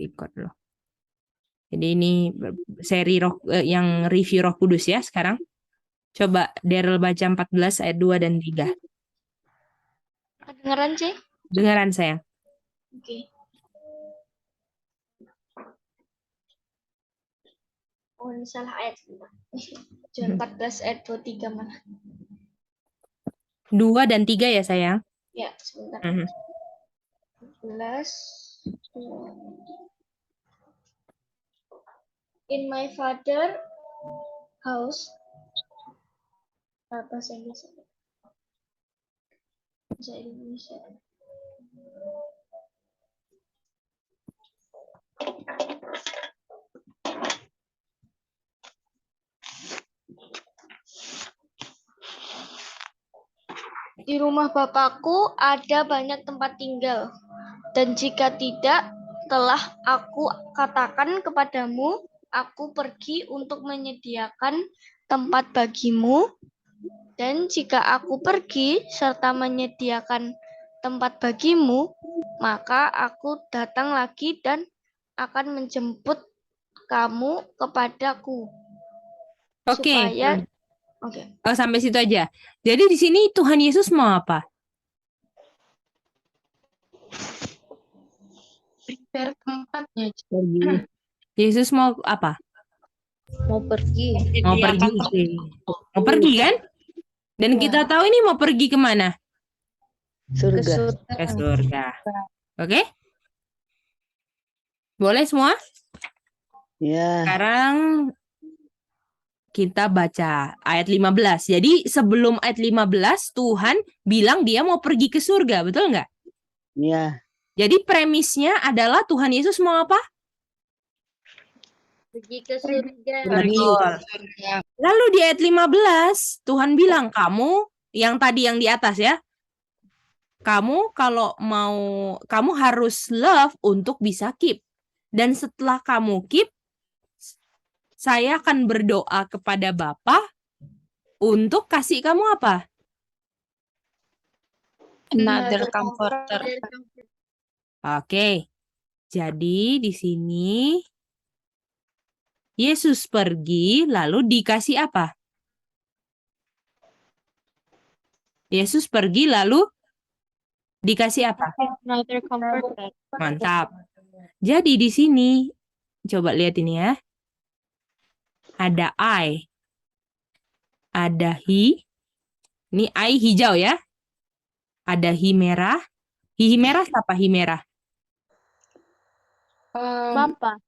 record loh. Jadi ini seri yang review Roh Kudus ya sekarang. Coba Daryl baca 14 ayat 2 dan 3. Kedengeran sih? Dengaran sayang. Oke. Oh, ini salah ayat. John 14 ayat 23 mana? 2 dan 3 ya sayang. Ya, sebentar. Mhm. 14. In my father house. Bahasa Inggris. Bahasa Indonesia. Di rumah Bapakku ada banyak tempat tinggal, dan jika tidak, telah aku katakan kepadamu, aku pergi untuk menyediakan tempat bagimu, dan jika aku pergi serta menyediakan tempat bagimu, maka aku datang lagi dan akan menjemput kamu kepadaku. Oke. Supaya Oke. Oh, sampai situ aja. Jadi di sini Tuhan Yesus mau apa? Prepare tempatnya. Yesus mau apa? Mau pergi. Mau pergi. Mau pergi kan? Dan kita tahu ini mau pergi kemana? Surga. Ke surga. Oke? Boleh semua? Ya. Sekarang kita baca ayat 15. Jadi sebelum ayat 15 Tuhan bilang dia mau pergi ke surga, betul nggak? Ya. Jadi premisnya adalah Tuhan Yesus mau apa? Pergi ke surga. Betul. Lalu di ayat 15 Tuhan bilang kamu yang tadi yang di atas ya. Kamu kalau mau kamu harus love untuk bisa keep. Dan setelah kamu keep saya akan berdoa kepada Bapa untuk kasih kamu apa? Another comforter. Oke. Jadi di sini Yesus pergi lalu dikasih apa? Yesus pergi lalu dikasih apa? Another comforter. Mantap. Jadi di sini coba lihat ini ya. Ada I. Ada he. Ini I hijau ya. Ada he merah. He merah siapa he merah? Bapak.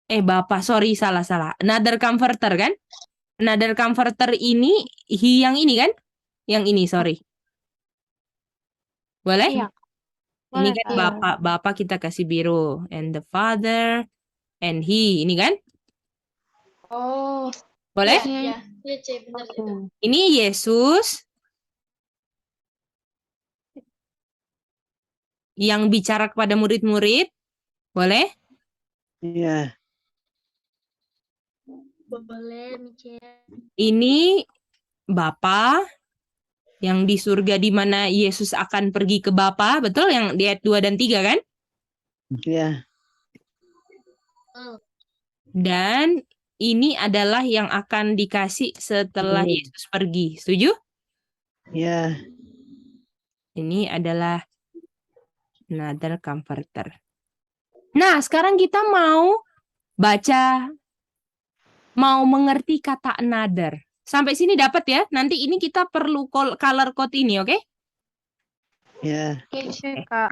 Bapak, sorry salah. Another comforter kan? Another comforter ini he yang ini kan? Yang ini, sorry. Boleh? Iya. Ini Boleh, kan Pak. Bapak kita kasih biru. And the father and he. Ini kan? Oh. Boleh? Iya. Iya, benar. Ini Yesus yang bicara kepada murid-murid. Boleh? Iya. Boleh, Michelle. Ini Bapa yang di surga di mana Yesus akan pergi ke Bapa, betul? Yang di ayat 2 dan 3 kan? Iya. Dan ini adalah yang akan dikasih setelah Yesus pergi. Setuju? Iya. Ini adalah another comforter. Nah, sekarang kita mau baca, mau mengerti kata another. Sampai sini dapat ya? Nanti ini kita perlu color code ini, oke? Iya. Oke, Kak.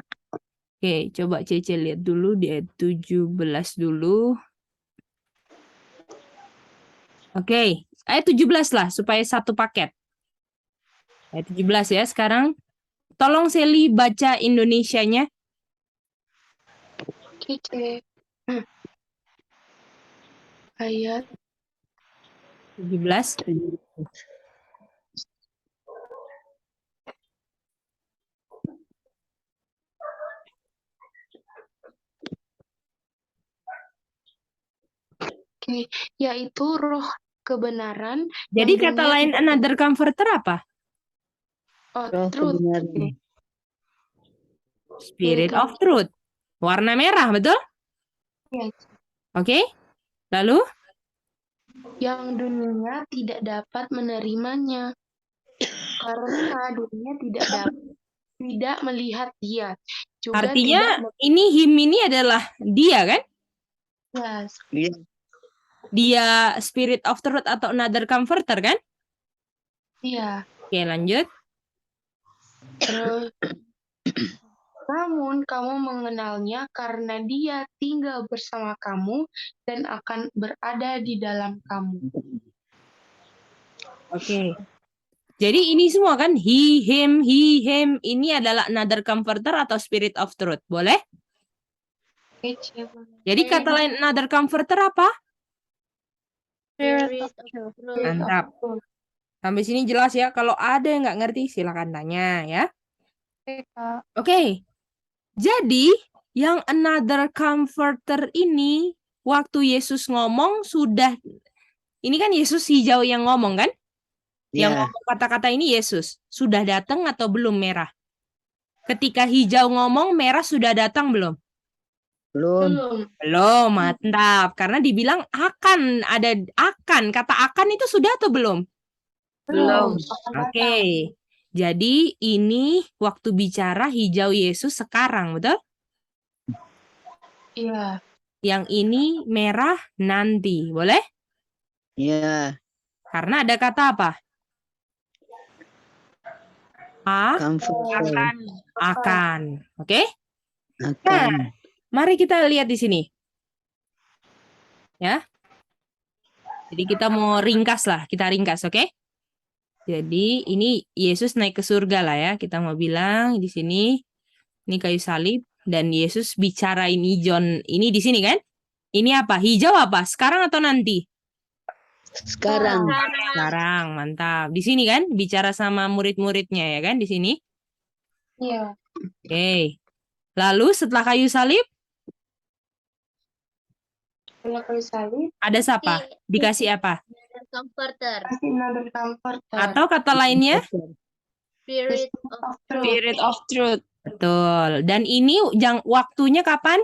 Oke, coba Cece lihat dulu di ayat 17 dulu. Oke, ayat 17 lah supaya satu paket. Ayat 17 ya sekarang. Tolong Seli baca Indonesianya. Oke. Ayat 17. Oke, yaitu roh kebenaran. Jadi yang kata dengan lain another comforter apa? Roh truth. kebenaran. Spirit of truth. Warna merah, betul? Yes. Oke. Lalu? Yang dunia tidak dapat menerimanya karena dunia tidak melihat dia. Juga Artinya tidak ini him ini adalah dia kan? Yes. Iya. Dia Spirit of Truth atau Another Comforter kan? Iya. Oke, lanjut. Terus namun kamu mengenalnya karena dia tinggal bersama kamu dan akan berada di dalam kamu. Oke. Jadi ini semua kan he, him. Ini adalah Another Comforter atau Spirit of Truth. Boleh? Jadi kata lain Another Comforter apa? Spirit of truth. Mantap. Sampai sini jelas ya. Kalau ada yang nggak ngerti silakan tanya ya. Oke. Jadi yang Another Comforter ini waktu Yesus ngomong sudah, ini kan Yesus hijau yang ngomong kan? Yang Iya. ngomong kata-kata ini Yesus. Sudah datang atau belum merah? Ketika hijau ngomong, merah sudah datang belum? Belum. Belum, mantap. Karena dibilang akan, kata akan itu sudah atau belum? Belum. Oke. Jadi ini waktu bicara hijau Yesus sekarang, betul? Iya. Yang ini merah nanti, boleh? Iya. Karena ada kata apa? Comforter. Akan. Oke? Akan. Mari kita lihat di sini. Ya. Jadi kita mau ringkas lah, kita ringkas, oke? Jadi ini Yesus naik ke surga lah ya. Kita mau bilang di sini ini kayu salib dan Yesus bicara ini John ini di sini kan? Ini apa? Hijau apa? Sekarang atau nanti? Sekarang. Sekarang, mantap. Di sini kan bicara sama murid-muridnya ya kan di sini? Iya. Oke. Lalu setelah kayu salib Kalau kayu salib, ada siapa? Dikasih apa? Comforter. kasih another comforter. Atau kata lainnya? Spirit of truth. Spirit of truth. Betul. Dan ini waktunya kapan?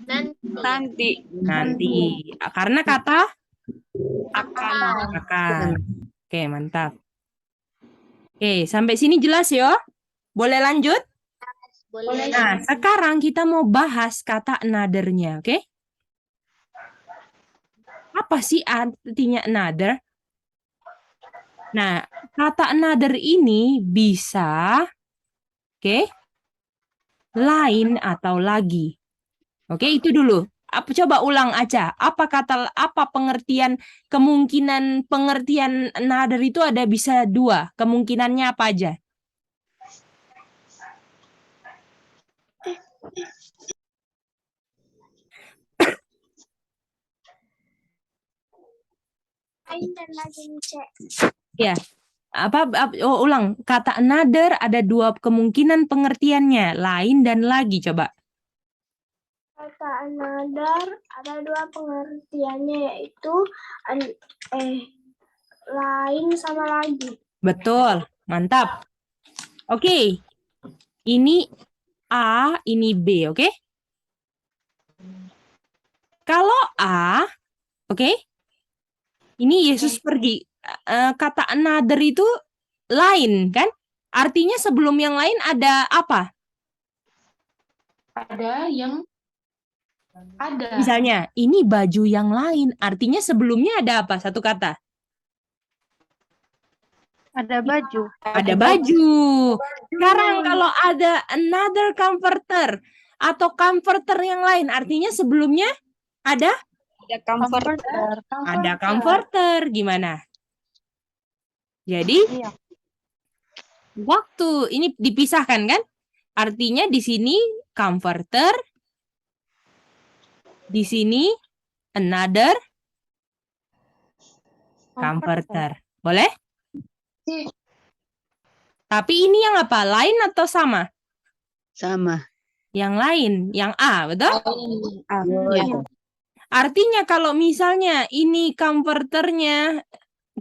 Nanti. Nanti. Karena kata Akan. Oke, mantap. Oke, sampai sini jelas ya? Boleh lanjut? Boleh. Nah, sekarang kita mau bahas kata another-nya, oke? Apa sih artinya another? Nah, kata another ini bisa, oke, lain atau lagi. Oke, itu dulu. Coba ulang aja. Apa pengertian kemungkinan pengertian another itu ada bisa dua. Kemungkinannya apa aja? Ya. Ulang. Kata another ada dua kemungkinan pengertiannya, lain dan lagi. Coba. Kata another ada dua pengertiannya, yaitu lain sama lagi. Betul, mantap. Oke, ini A, ini B, oke? Kalau A, oke? Ini Yesus pergi. Kata another itu lain, kan? Artinya sebelum yang lain ada apa? Ada yang ada. Misalnya, ini baju yang lain. Artinya sebelumnya ada apa? Satu kata. Ada baju. Ada baju. Sekarang kalau ada another comforter atau comforter yang lain, artinya sebelumnya ada? Ada comforter. Ada comforter. Gimana? Jadi, Iya. waktu ini dipisahkan kan? Artinya di sini comforter, di sini another comforter. Boleh? Tapi ini yang apa? Lain atau sama? Sama. Yang lain, yang A, betul? Iya. Artinya kalau misalnya ini comforternya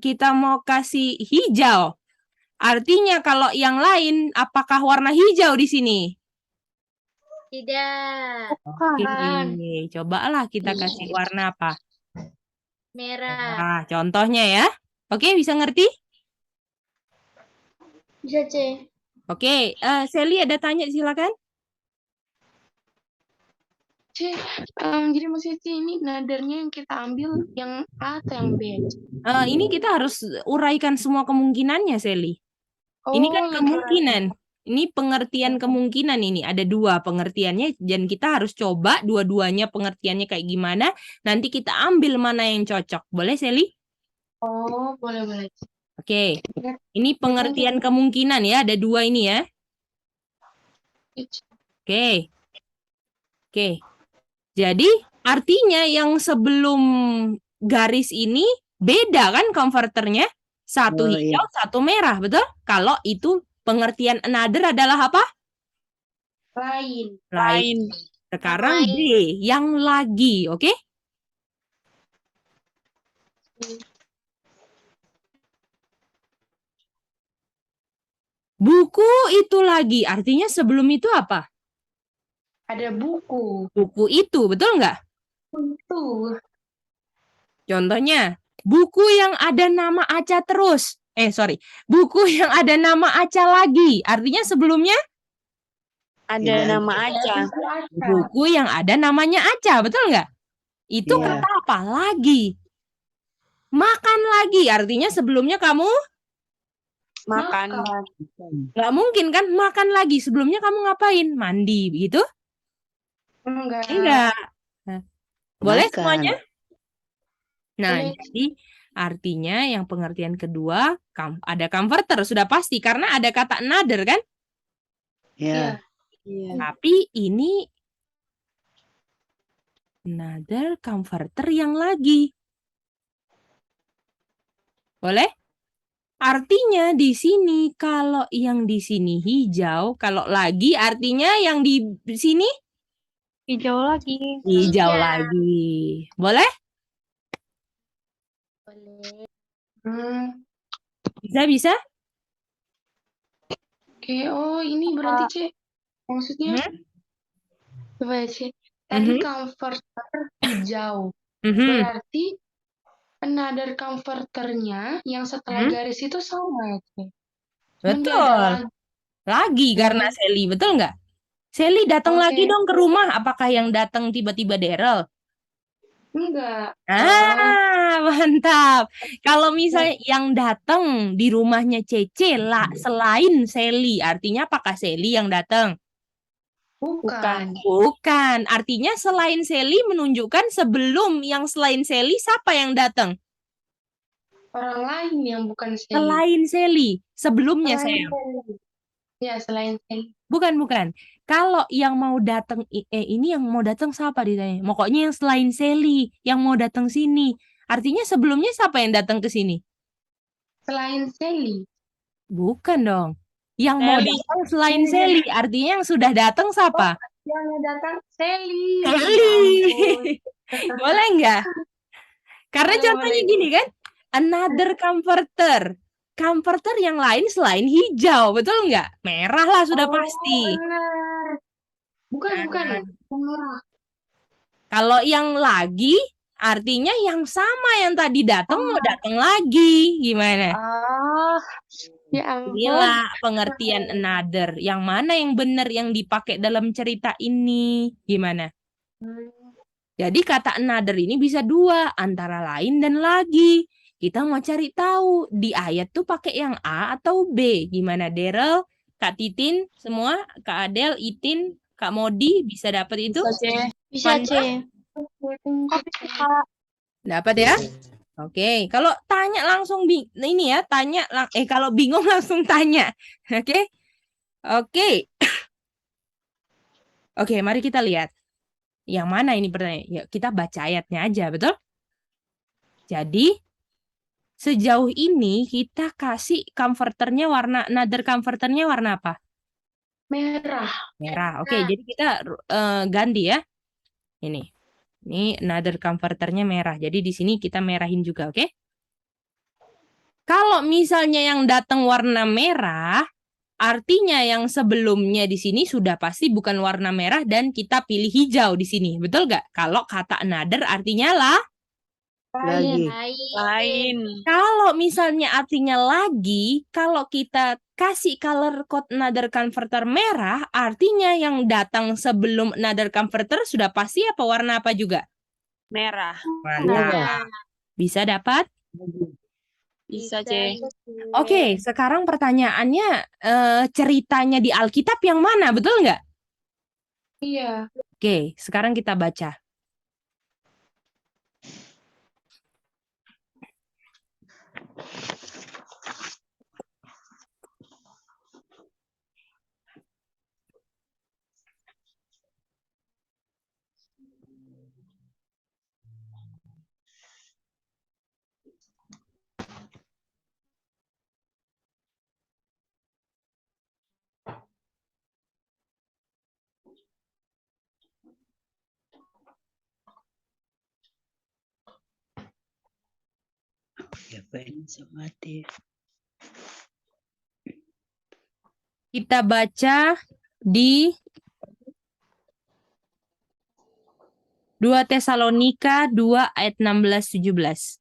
kita mau kasih hijau, artinya kalau yang lain apakah warna hijau di sini? Tidak. Oke, cobalah kita kasih warna apa? Merah. Nah, contohnya ya. Oke, bisa ngerti? Bisa C. Oke, Sally ada tanya silakan. C, jadi maksudnya C ini nadarnya yang kita ambil yang A atau yang B? Ini kita harus uraikan semua kemungkinannya, Sally. Ini kan Oh, yang kemungkinan. Ini pengertian kemungkinan ini. Ada dua pengertiannya dan kita harus coba dua-duanya pengertiannya kayak gimana. Nanti kita ambil mana yang cocok. Boleh, Sally? Oh, boleh. Oke. Ini pengertian kemungkinan ya. Ada dua ini ya. Oke. Jadi artinya yang sebelum garis ini beda kan konverternya? Satu Oh, hijau, satu merah, betul? Kalau itu pengertian another adalah apa? Lain. Sekarang B, yang lagi, oke? Buku itu lagi, artinya sebelum itu apa? Ada buku. Buku itu, betul nggak? Itu. Contohnya, buku yang ada nama Aca terus. Buku yang ada nama Aca lagi. Artinya sebelumnya? Ada nama Aca. Buku yang ada namanya Aca, betul nggak? Itu Iya. kata apa? Lagi. Makan lagi, artinya sebelumnya kamu? Makan. Nggak mungkin kan makan lagi. Sebelumnya kamu ngapain? Mandi, begitu? Enggak. Nah, boleh Makan. semuanya? Nah, Boleh. jadi artinya yang pengertian kedua ada converter sudah pasti karena ada kata another kan? Ya. Iya. Tapi ini another converter yang lagi. Boleh? Artinya di sini kalau yang di sini hijau, kalau lagi artinya yang di sini Hijau lagi. hijau lagi. Boleh? Boleh. Bisa? Oke, oh ini berarti C. Maksudnya, coba ya C. Tadi converter hijau. Berarti another converternya yang setelah garis itu sama ya C. Cuman dia ada Betul. Lagi karena Sally, betul nggak? Sally datang Oke. lagi dong ke rumah. Apakah yang datang tiba-tiba Daryl? Enggak. Mantap. Kalau misalnya yang datang di rumahnya Cece lah selain Sally, artinya apakah Sally yang datang? Bukan. Artinya selain Sally menunjukkan sebelum yang selain Sally siapa yang datang? Orang lain yang bukan Sally. Selain Sally, sebelumnya Selain sayang. Sally. Ya, selain Sally. Bukan. Kalau yang mau datang ini yang mau datang siapa ditanya? Pokoknya yang selain Sally yang mau datang sini. Artinya sebelumnya siapa yang datang ke sini? Selain Sally. Bukan dong. Yang mau datang selain Sally, artinya yang sudah datang siapa? Yang datang Sally. Boleh nggak? Karena Boleh, contohnya boleh. gini kan, another converter. Converter yang lain selain hijau, betul nggak? Merah lah sudah pasti. Benar. Bukan. Merah. Kalau yang lagi, artinya yang sama yang tadi datang mau datang lagi. Gimana? Ya ampun. Inilah pengertian another. Yang mana yang benar yang dipakai dalam cerita ini? Gimana? Jadi kata another ini bisa dua, antara lain dan lagi. Kita mau cari tahu di ayat tuh pakai yang A atau B. Gimana Daryl, Kak Titin, semua, Kak Adel, Itin, Kak Modi bisa dapat itu? Bisa C. Dapat ya? Oke, kalau tanya langsung ini ya, kalau bingung langsung tanya. Oke? Oke, mari kita lihat. Yang mana ini pertanyaan? Ya, kita baca ayatnya aja, betul? Jadi sejauh ini kita kasih converternya another converternya warna apa? Merah. Oke, jadi kita ganti ya. Ini another converternya merah. Jadi di sini kita merahin juga, oke? Kalau misalnya yang datang warna merah, Artinya yang sebelumnya di sini sudah pasti bukan warna merah dan kita pilih hijau di sini. Betul nggak? Kalau kata another artinya Lagi. Lain. kalau misalnya artinya lagi, kalau kita kasih color code another converter merah, artinya yang datang sebelum another converter sudah pasti apa warna apa juga? Merah. Mantap. Bisa dapat? Bisa, C. Oke, sekarang pertanyaannya ceritanya di Alkitab yang mana, betul nggak? Iya. Oke, sekarang kita baca. Kita baca di 2 Tesalonika 2 ayat 16-17.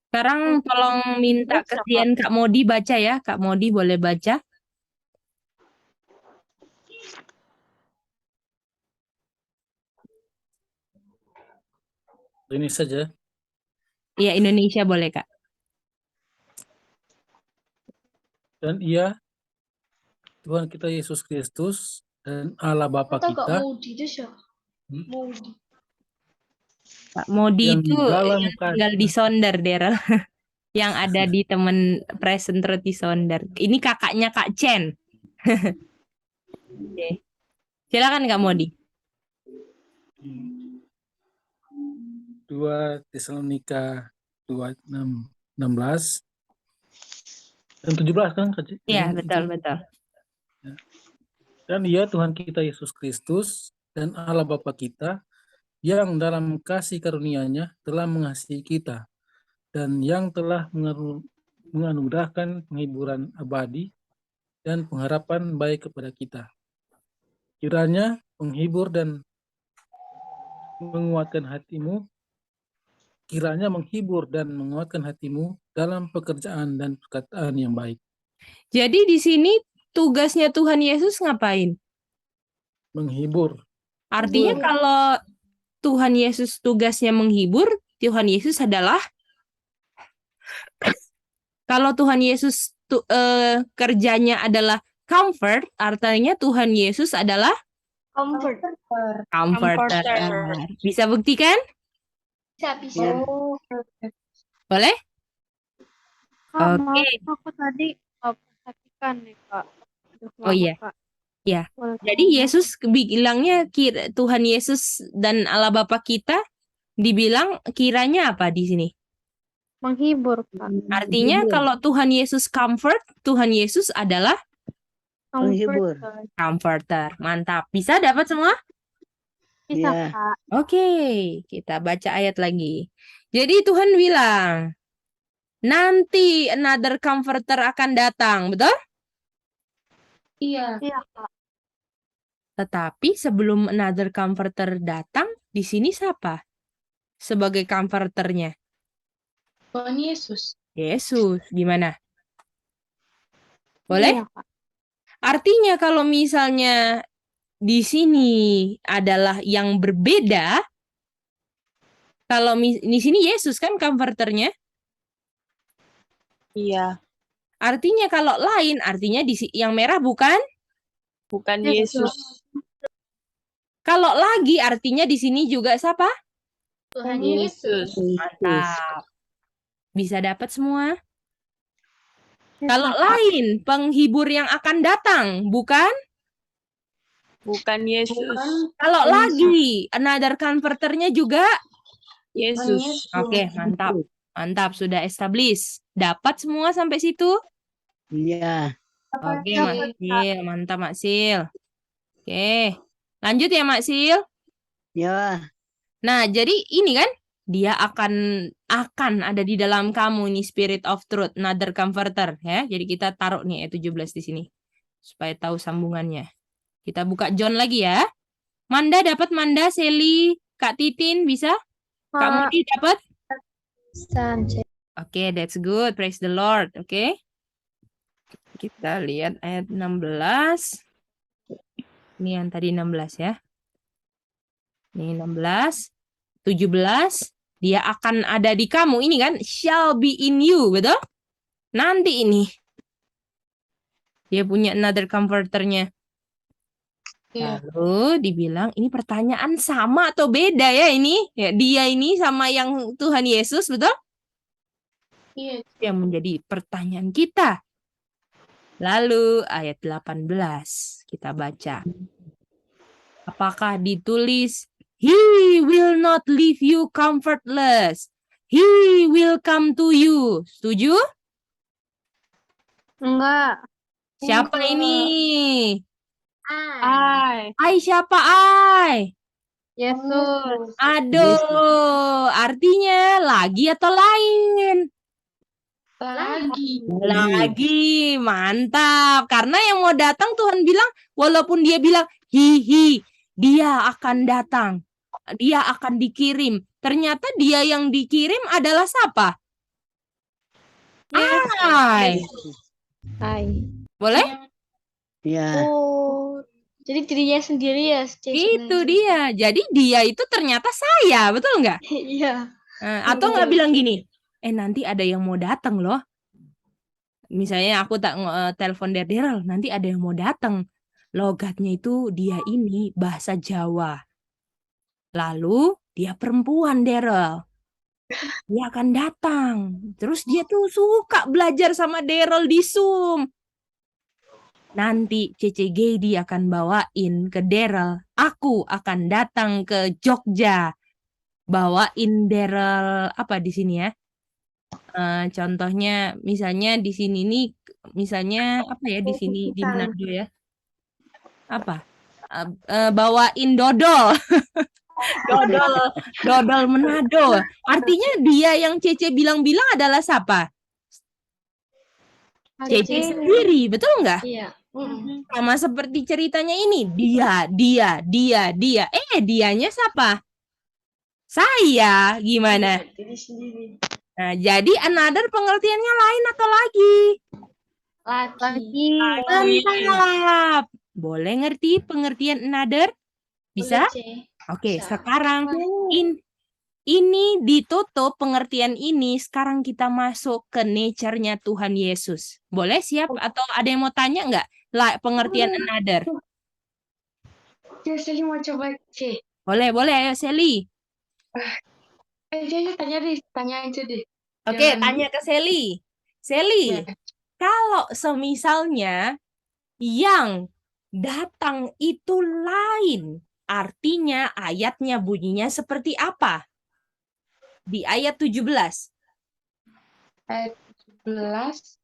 Sekarang tolong minta kesian Kak Modi baca ya. Kak Modi boleh baca. Ini saja. Iya, Indonesia boleh, Kak. Dan ia, Tuhan kita Yesus Kristus, dan Allah Bapa Atau Kak kita, Mudi itu siapa? Mudi. Kak Modi yang itu dalam yang tinggal di Sonder, Daryl. Yang ada di temen present roti Sonder. Ini kakaknya Kak Chen. Oke. Silakan Kak Modi. 2 Tesalonika 2:16 dan 17 kan Kak Ci? Iya, Yang betul, itu. betul. Dan ia Tuhan kita Yesus Kristus dan Allah Bapa kita yang dalam kasih karunia-Nya telah mengasihi kita dan yang telah menganugerahkan penghiburan abadi dan pengharapan baik kepada kita. Kiranya menghibur dan menguatkan hatimu, dalam pekerjaan dan perkataan yang baik. Jadi di sini tugasnya Tuhan Yesus ngapain? Menghibur. Artinya kalau Tuhan Yesus tugasnya menghibur, Tuhan Yesus adalah kalau Tuhan Yesus kerjanya adalah comfort, artinya Tuhan Yesus adalah Comforter. comforter. Bisa buktikan? Bisa. Boleh? Kak, Oke. maaf, aku tadi perhatikan nih, Kak. Aduh, Oh maaf, iya. Kak. Iya. Boleh Jadi Yesus bilangnya Tuhan Yesus dan Allah Bapa kita dibilang kiranya apa di sini? menghibur, Kak. Artinya kalau Tuhan Yesus comfort, Tuhan Yesus adalah Menghibur. comforter. Mantap. Bisa dapat semua? Bisa, Iya. Kak. Oke, kita baca ayat lagi. Jadi Tuhan bilang, nanti another comforter akan datang, betul? Iya. Iya, Kak. Tetapi sebelum another comforter datang, di sini siapa sebagai comforternya? Tuhan Yesus. Yesus. Gimana? Boleh? Iya, Kak. Artinya kalau misalnya di sini adalah yang berbeda, kalau di sini Yesus kan comforternya, Iya. artinya kalau lain, artinya yang merah bukan? Bukan Yesus. Kalau lagi, artinya di sini juga siapa? Tuhan Yesus. Mantap. Bisa dapat semua? Kalau lain, penghibur yang akan datang, bukan? Bukan Yesus. Kalau lagi, another converternya juga? Yesus. Oke, mantap. Mantap, sudah establish. Dapat semua sampai situ? Iya. Oke, Oke. Mak Sil. Mantap, Mak Sil. Oke. Lanjut ya, Mak Sil. Ya, Nah, jadi ini kan dia akan ada di dalam kamu nih Spirit of Truth, another comforter ya. Jadi kita taruh nih ayat 17 di sini supaya tahu sambungannya. Kita buka John lagi ya. Manda dapat, Manda, Sally, Kak Titin bisa? Kak Mudi dapat? Oke, that's good. Praise the Lord. Oke. Kita lihat ayat 16. Ini yang tadi 16 ya. Ini 16, 17. Dia akan ada di kamu. Ini kan shall be in you, betul? Nanti ini. Dia punya another comforternya. Iya. Lalu dibilang ini pertanyaan sama atau beda ya ini? Ya, dia ini sama yang Tuhan Yesus, betul? Iya. Yang menjadi pertanyaan kita. Lalu ayat 18 kita baca. Apakah ditulis He will not leave you comfortless. He will come to you. Setuju? Enggak. Siapa ini? Ai. Ai siapa Ai? Yesus. Aduh, artinya lagi atau lain? Lagi, mantap. Karena yang mau datang Tuhan bilang, walaupun dia bilang, hihi, dia akan datang. Dia akan dikirim. Ternyata dia yang dikirim adalah siapa? Ai. Boleh? ya. Oh, jadi dirinya sendiri ya. Itu dia. Jadi dia itu ternyata saya, betul nggak? Iya. Atau nggak bilang gini, nanti ada yang mau datang loh. Misalnya aku tak telepon Daryl, nanti ada yang mau datang. Logatnya itu dia ini bahasa Jawa. Lalu dia perempuan Daryl. Dia akan datang. Terus dia tuh suka belajar sama Daryl di Zoom. Nanti Cece Gedi akan bawain ke Daryl. Aku akan datang ke Jogja. Bawain Daryl apa di sini ya? Contohnya misalnya di sini nih, misalnya apa ya di sini di Manado ya? Apa? Bawain dodol. Dodol Manado. Artinya dia yang Cece bilang-bilang adalah siapa? Cece sendiri, betul nggak? Iya. Sama seperti ceritanya ini, dia. Dianya siapa? Saya, gimana? Diri sendiri. Nah, jadi another pengertiannya lain atau lagi? Lagi. Mantap. Boleh ngerti pengertian another? Bisa? Oke, Bisa. sekarang ini ditutup pengertian ini. Sekarang kita masuk ke nature-nya Tuhan Yesus. Boleh siap? Atau ada yang mau tanya nggak? Pengertian another. Sally mau coba C. Boleh. Ayo, Sally. Tanya aja deh. Oke, tanya ke Sally. Sally, kalau semisalnya yang datang itu lain, artinya ayatnya bunyinya seperti apa? Di ayat 17. Ayat 17.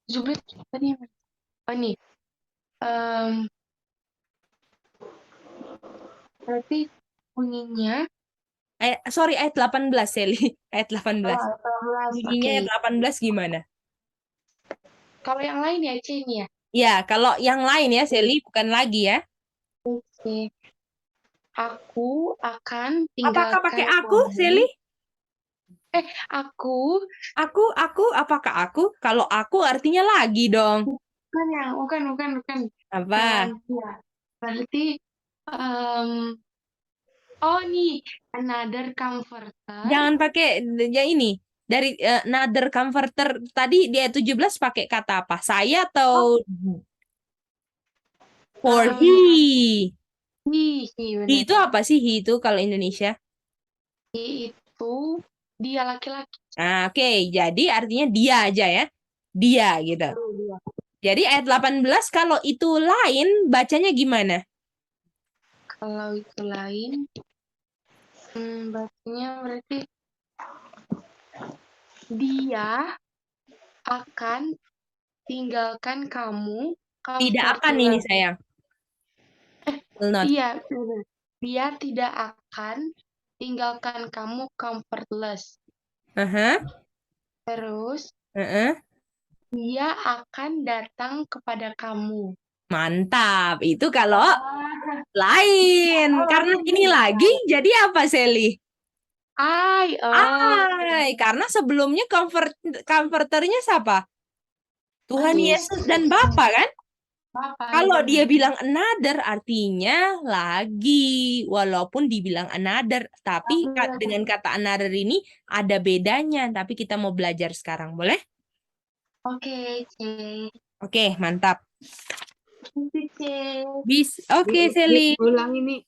17 apa nih? Oh nih. Berarti bunyinya Ayat 18, Sally. Ayat 18. Bunyinya ayat 18 gimana? Kalau yang lain ya C ini ya? Ya, kalau yang lain ya, Sally, bukan lagi ya. Oke. Aku akan tinggalkan. Apakah pakai aku, Sally? Aku. Aku, apakah aku? Kalau aku artinya lagi dong. Bukan. Apa? Berarti nih, another comforter. Jangan pakai ya ini. Dari another comforter tadi di ayat 17 pakai kata apa? Saya atau for he? He itu apa sih he itu kalau Indonesia? He itu dia laki-laki. Nah, oke. Jadi artinya dia aja ya. Dia gitu. Jadi ayat 18 kalau itu lain bacanya gimana? Kalau itu lain bacanya berarti dia akan tinggalkan kamu Tidak akan ini comfortless. sayang. Will not. Iya, benar. Dia tidak akan tinggalkan kamu comfortless. Aha, Terus, heeh. dia akan datang kepada kamu. Mantap. Itu kalau Ah, lain. Karena ini lagi, jadi apa, Sally? Ai, Karena sebelumnya comforternya siapa? Tuhan Yesus. Yesus dan Bapa kan? Bapak, Kalau ya dia benar. bilang another artinya lagi, walaupun dibilang another, tapi dengan kata another ini ada bedanya, tapi kita mau belajar sekarang, boleh? Oke, C. Oke, mantap. Nanti, C. Oke, Sally. Ulang ini.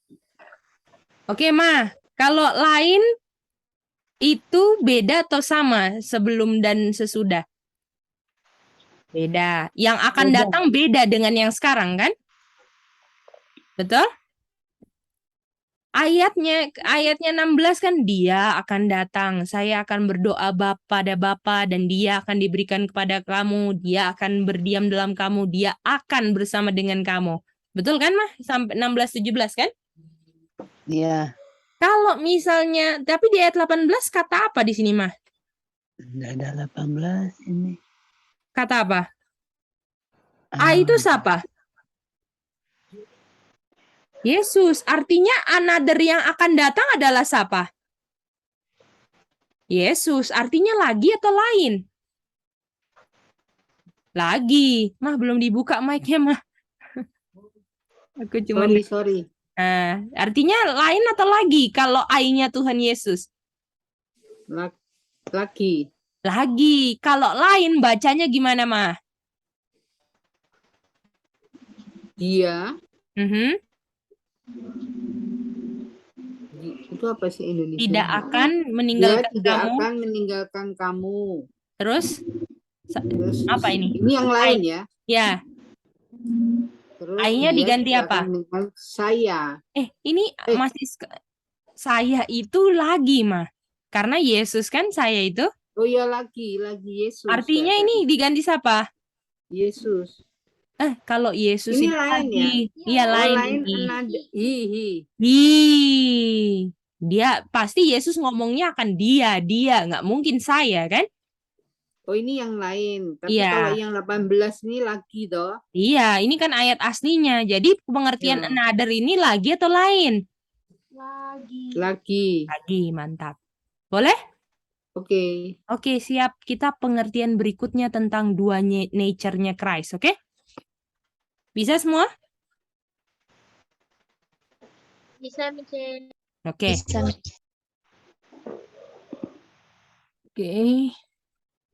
Oke, Ma. Kalau lain itu beda atau sama sebelum dan sesudah? Beda. Yang akan Beda. datang beda dengan yang sekarang, kan? Betul? Ayatnya 16 kan dia akan datang. Saya akan berdoa pada Bapa dan dia akan diberikan kepada kamu. Dia akan berdiam dalam kamu. Dia akan bersama dengan kamu. Betul kan, Mah? Sampai 16-17 kan? Iya. Kalau misalnya, tapi di ayat 18 kata apa di sini, Mah? Nggak ada 18 ini. Kata apa? A itu siapa? Yesus. Artinya another yang akan datang adalah siapa? Yesus. Artinya lagi atau lain? Lagi. Mah belum dibuka mic-nya, Mah. Aku cuma Sorry. Nah, artinya lain atau lagi kalau I-nya Tuhan Yesus? Lagi. Lagi. Kalau lain bacanya gimana, Mah? Dia. Mhm. Itu apa sih Indonesia? Tidak akan Dia meninggalkan tidak kamu. akan meninggalkan kamu. Terus? Terus Apa ini? Ini yang lain ya. Ya. Terus I-nya dia diganti tidak apa? akan meninggalkan saya. Ini masih saya itu lagi, Mah. Karena Yesus kan saya itu. Oh ya lagi Yesus. Artinya ini diganti siapa? Yesus. Kalau Yesus Ini itu lain lagi. ya? Iya, lain lain ini. Dia pasti Yesus ngomongnya akan dia, nggak mungkin saya kan? Oh ini yang lain. Tapi Iya. kalau yang 18 ini lagi toh. Iya, ini kan ayat aslinya. Jadi pengertian Ya. another ini lagi atau lain? Lagi. Lagi, mantap. Boleh? Oke. Oke, siap. Kita pengertian berikutnya tentang dua nature-nya Christ, oke? Bisa semua? Bisa, Mice. Oke. Bisa. Oke.